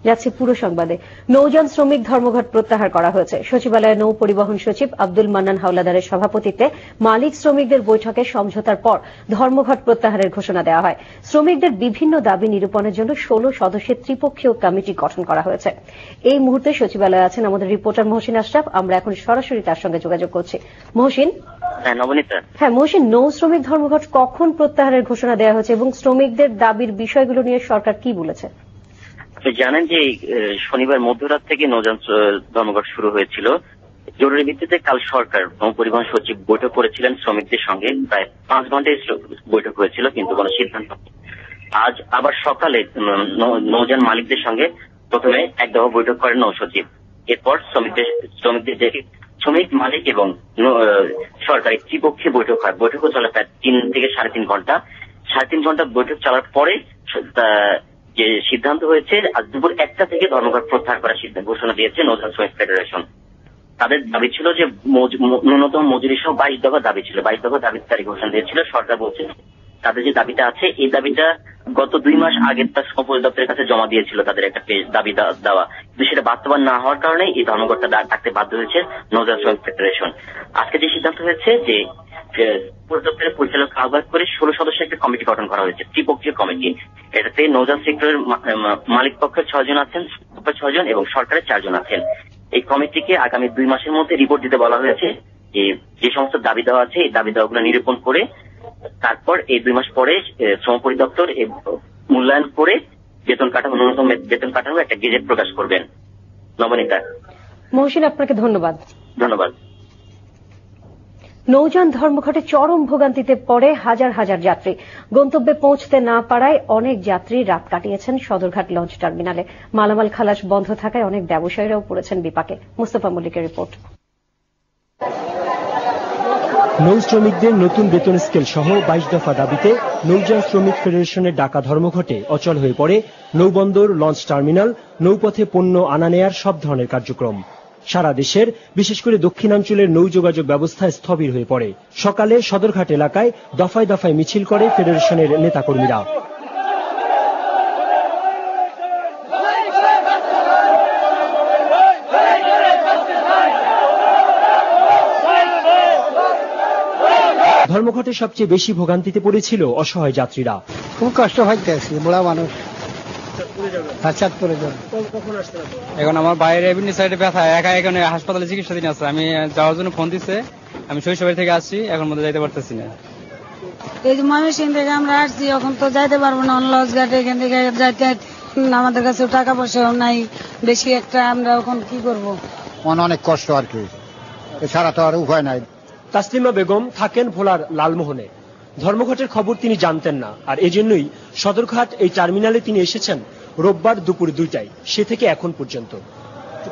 যাচ্ছে পুরো সংবাদে। নৌযান শ্রমিক ধর্মঘট প্রত্যাহার করা হয়েছে। সচিবালয়ে নৌ পরিবহন সচিব আব্দুল মান্নান হাওলাদারের সভাপতিত্বে মালিক শ্রমিকদের বৈঠকে সমঝোতার পর ধর্মঘট প্রত্যাহারের ঘোষণা দেওয়া হয়। শ্রমিকদের বিভিন্ন দাবি নিরূপণের জন্য 16 সদস্যের ত্রিপক্ষীয় কমিটি গঠন করা হয়েছে। এই মুহূর্তে সচিবালয়ে আছেন আমাদের রিপোর্টার মহসিন আশরাফ। আমরা এখন সরাসরি তার সঙ্গে যোগাযোগ করছি। মহসিন। হ্যাঁ মহসিন, নৌ শ্রমিক ধর্মঘট কখন প্রত্যাহারের ঘোষণা দেওয়া হয়েছে এবং শ্রমিকদের দাবির বিষয়গুলো নিয়ে সরকার কি বলেছে? জানেন যে শনিবার মধ্যরাত থেকে নৌযান ধর্মঘট শুরু হয়েছিল। জরুরি ভিত্তিতে কাল সরকার নৌ পরিবহন সচিব বৈঠক করেছিলেন শ্রমিকদের সঙ্গে। প্রায় 5 ঘন্টায় বৈঠক হয়েছিল, কিন্তু কোনো সিদ্ধান্ত। আজ আবার সকালে নৌযান মালিকদের সঙ্গে প্রথমে এক দফা বৈঠক করেন নৌ সচিব। এরপর শ্রমিকদের ডেকে শ্রমিক মালিক এবং সরকারি ত্রিপক্ষীয় বৈঠক হয়। বৈঠকও চলে প্রায় 3 থেকে 3.5 ঘন্টা। 3.5 ঘন্টা বৈঠক চলার পরে যে সিদ্ধান্ত হয়েছে, আজ দুপুর 1টা থেকে ধর্মঘট প্রত্যাহার করার ঘোষণা দিয়েছে নৌযান শ্রমিক ফেডারেশন। তাদের দাবি ছিল যে ন্যূনতম মজুরি সহ 22 দফা দাবি ছিল। 22 দফা দাবির তারিখ ঘোষণা দিয়েছিল। সরকার বলছে তাদের যে দাবিটা আছে, এই দাবিটা গত 2 মাস আগে তার শ্রম পরিদপ্তরের কাছে জমা দিয়েছিল, তাদের একটা দাবি দেওয়া। কিন্তু সেটা বাস্তবায়ন না হওয়ার কারণে এই ধর্মঘটটা ডাকতে বাধ্য হয়েছে নৌযান শ্রমিক ফেডারেশন। আজকে যে সিদ্ধান্ত হয়েছে যে পরিদপ্তরের পরিচালক আহ্বায়ক করে 16 সদস্যের একটা কমিটি গঠন করা হয়েছে, ত্রিপক্ষীয় কমিটি। এটাতে নৌযান সেক্টরের মালিক পক্ষের 6 জন আছেন, 6 জন এবং সরকারের 4 জন আছেন। এই কমিটিকে আগামী 2 মাসের মধ্যে রিপোর্ট দিতে বলা হয়েছে। যে সমস্ত দাবি দেওয়া আছে এই দাবি দেওয়াগুলো নিরূপণ করে তারপর এই 2 মাস পরে শ্রম পরিদপ্তর মূল্যায়ন করে ন্যূনতম বেতন কাঠামো একটা গেজেট প্রকাশ করবেন। নবনীতা। মহসিন, আপনাকে ধন্যবাদ। ধন্যবাদ। নৌযান ধর্মঘটে চরম ভোগান্তিতে পড়ে হাজার হাজার যাত্রী। গন্তব্যে পৌঁছতে না পারায় অনেক যাত্রী রাত কাটিয়েছেন সদরঘাট লঞ্চ টার্মিনালে। মালামাল খালাস বন্ধ থাকায় অনেক ব্যবসায়ীরাও পড়েছেন বিপাকে। মুস্তাফা মল্লিকের রিপোর্ট। নৌ শ্রমিকদের নতুন বেতন স্কেল সহ 22 দফা দাবিতে নৌযান শ্রমিক ফেডারেশনের ডাকা ধর্মঘটে অচল হয়ে পড়ে নৌবন্দর, লঞ্চ টার্মিনাল, নৌপথে পণ্য আনা নেয়ার সব ধরনের কার্যক্রম। সারা দেশের বিশেষ করে দক্ষিণাঞ্চলের নৌ যোগাযোগ ব্যবস্থা স্থবির হয়ে পড়ে। সকালে সদরঘাট এলাকায় দফায় দফায় মিছিল করে ফেডারেশনের নেতাকর্মীরা। ধর্মঘটে সবচেয়ে বেশি ভোগান্তিতে পড়েছিল অসহায় যাত্রীরা। খুব কষ্ট হইতে আছে, বুড়া মানুষ। এখন আমার বাইরে এমনি সাইডে ব্যথা, একা এখানে হাসপাতালে চিকিৎসাধীন আছে। আমি যাওয়ার জন্য ফোন দিচ্ছে, আমি শৈশবের থেকে আসছি, এখন মধ্যে যাইতে পারতেছি না। এই যে ময়মনসিংহ থেকে আমরা আসছি, এখন তো যাইতে পারবো না লঞ্চ ঘাটে। এখান থেকে যাইতে আমাদের কাছে টাকা পয়সাও নাই বেশি একটা, আমরা এখন কি করবো? অনেক কষ্ট আর কি, এছাড়া তো আর উপায় নাই। তাসলিমা বেগম থাকেন ভোলার লালমোহনে। ধর্মঘটের খবর তিনি জানতেন না, আর এজন্যই সদরঘাট এই টার্মিনালে তিনি এসেছেন রোববার দুপুর 2টায়, সে থেকে এখন পর্যন্ত।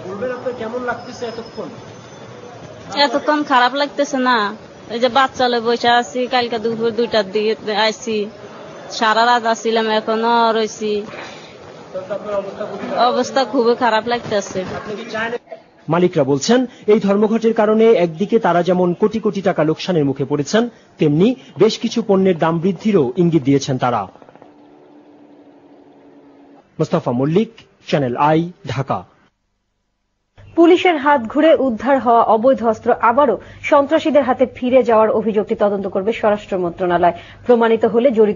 বলবেন আপনার কেমন লাগতেছে এতক্ষণ? এতক্ষণ খারাপ লাগতেছে না। এই যে বাচ্চালে বসে আছি, কালকে দুপুর 2টার দিকে আইছি, সারা রাত আসছিলাম, এখনো রয়েছি। অবস্থা খুবই খারাপ লাগতেছে। মালিকরা বলছেন এই ধর্মঘটের কারণে একদিকে তারা যেমন কোটি কোটি টাকা লোকসানের মুখে পড়েছেন, তেমনি বেশ কিছু পণ্যের দাম বৃদ্ধিরও ইঙ্গিত দিয়েছেন তারা। Mustafa Mallik, Channel I, Dhaka. পুলিশের হাত ঘুরে উদ্ধার হওয়া অবৈধ অস্ত্র আবারও সন্ত্রাসীদের হাতে ফিরে যাওয়ার অভিযোগটি তদন্ত করবে স্বরাষ্ট্র মন্ত্রণালয়। প্রমাণিত হলে জড়িত